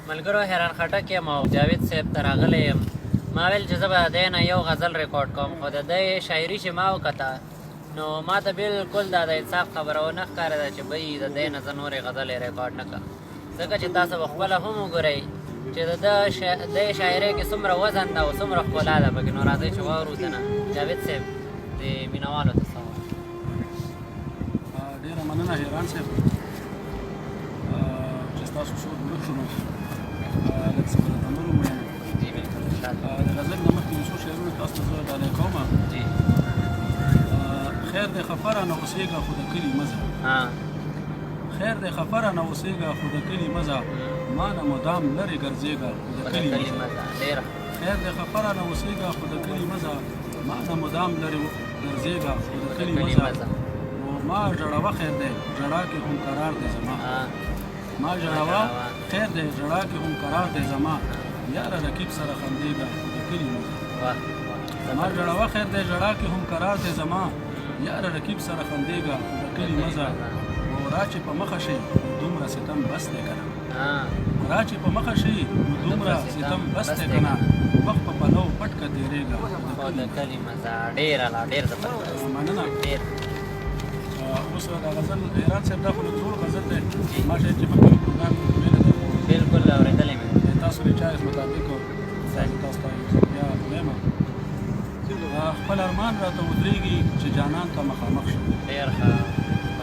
ملګرو حیران خټک یم او جاوید صاحب ته راغلی یم. ما ویل چې زه به د دی نه یو غزل ریکارډ کوم، خو د دی شاعري چې ما وکته نو ما ته بالکل دا د انصاف خبره ونه ښکارېده چې بی د دی نه زه نورې غزلې ریکارډ نه کړم، ځکه چې تاسو به خپله هم وګورئ چې د دی شاعرۍ کې څومره وزن ده او څومره ښکلا ده پکې. نو راځئ چې واورو دنه جاوید صاحب د مینوالو ته څه وایي. ډېره مننه حیران صاحب چې ستاسو شور ورک شو. نو لږ څه به درته نور ووایم. جی بلکل د غزل نه مخکې یو څو شعرونه تاسو ته زه ډالۍ کوم. جی خیر دی خفه رانه اوسېږه خو د کلي مه ځه. خیر دی خفه رانه اوسېږه خو د کلي مه ځه، ما نه مدام لرې ګرځېږه خو د کلي مه ځه. خیر دی خفه رانه اوسېږه خو د کلي مه ځه، ما نه مدام لرې ګرځېږه خو د کلي مه ځه. نو ما ژړوه خیر دی ژړا کې هم قرار دی زما، ما ژړوه خیر دی ژړا کې هم قرار دی زما، یاره رقیب سره خندېږه خو د کلي مه ځه. ما ژړوه خیر دی ژړا کې هم قرار دی زما، یاره رقیب سره خندېږه خو د کلي مه ځه. را چې په مخه شي دومره ستم بس دی که نه، را چې په مخه شي دومره ستم بس دی که نه، وخت په پلو پټ که تېرېږه خو د کلي مه ځه. ډېره لا ډېر زبردست مننه. ډېر اوس دا غزل حیران صاحب دا خو لږ زوړ غزل دی، ما شاید چې مخکې پروګرام کې ویلی دی. بلکل اورېدلی مې تاسو د چایس مطابق تاسو ته بیا وایم. خپل ارمان راته ودرېږي چې جانان ته مخامخ شم، ډېر ښه.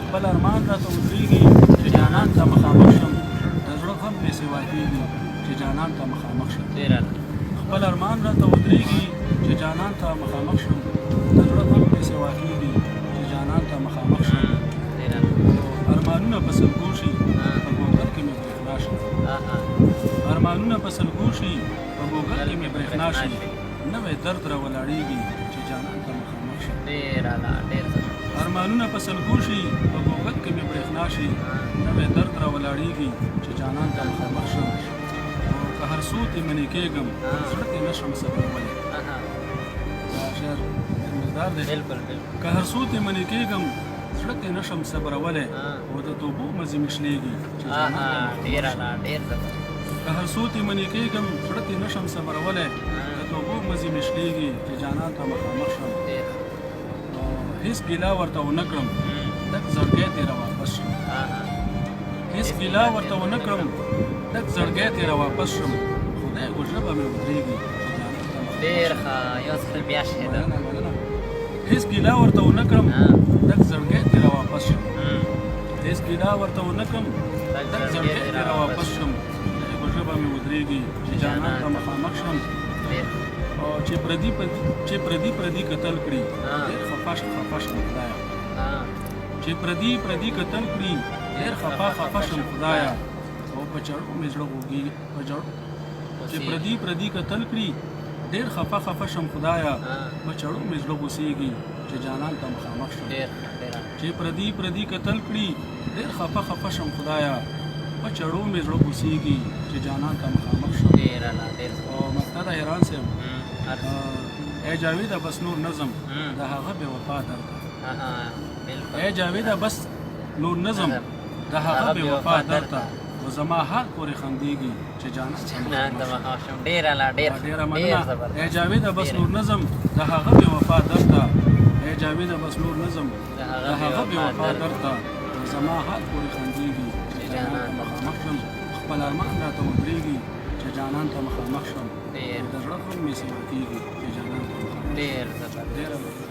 خپل ارمان راته ودرېږي چې جانان ته مخامخ شم، د زړه غم مې سوا کېږي چې جانان ته مخامخ شم. ډېره خپل ارمان راته ودرېږي چې جانان ته مخامخ شم، د زړه غم مې سوا کېږي چې جانان ته مخامخ شم. ارمانونه په سلګو شي په ګوګل کې مې برېښنا شي، ارمانونه په سلګو شي په ګوګل کې مې برېښنا شي، نوی درد راولاړېږي چې جانان ته مخامخ شم. ډېره لا ډېر ارمانونه په سلګو شي په ګوګل کې مې برېښنا شي، نوی درد راولاړېږي چې جانان ته مخامخ شم. که هر څو تې منې کېږم زړه تې نه شم صبرولی. دا شعر مزدار دی. که هر څو تې منې کېږم زړه تې نه شم صبرولی، او د توبو مزې مې شلېږي چې جانان ته مخامخ شم. که هر څو تې منې کېږم زړه تې نه شم صبرولی، د توبو مزې مې شلېږي چې جانان ته مخامخ شم. هېڅ ګیله ورته ونه کړم لږ زړګی ترې راواپس شم، هېڅ ګیله ورته ونه کړم لږ زړګی ترې راواپس شم، خدای خو ژبه مې ودرېږي چې جانان ته مخامخ شم. ډېر ښه. یو ځل بیا شهیده. هېڅ ګیله ورته ونه کړم لږ زړګی ترې راواپس شم، هېڅ ګیله ورته ونه کړم لږ زړګی ترې راواپس شم، خدای خو ژبه مې ودرېږي چې جانان ته مخامخ شم. چې پردي کتل کړي ډېر خفه شم خدایه، چې پردي کتل کړي ډېر خفه شم خدایه، او په چړو مې زړه غوږېږي چې پردي کتل کړي ډېر خفه شم خدایه، په چړو مې زړه غوسېږي چې جانان ته مخامخ شم. چې پردي کتل کړي ډېر خفه شم خدایه، په چړو مې زړه غوسېږي چې جانان ته مخامخ شم. او مقصد حیران صاحب ای جاویده بس نور نظم د هغه بې وفا درته، ای جاویده بس نور نظم د هغه بې وفا درته، و زما حال پورې خندېږي چې جانان ته مخامخ شم. ډېره مننه. ای جاویده بس نور نظم د هغه بې وفا درته، ای جاویده بس نور نظم د هغه بې وفا درته، و زما حال پورې خندېږي چې جانان ته مخامخ شم. خپل ارمان راته ودرېږي چې جانان ته مخامخ شم، د زړه غم مې سوا کېږي چې جانان ته مخامخ شم. ډېر زبردست.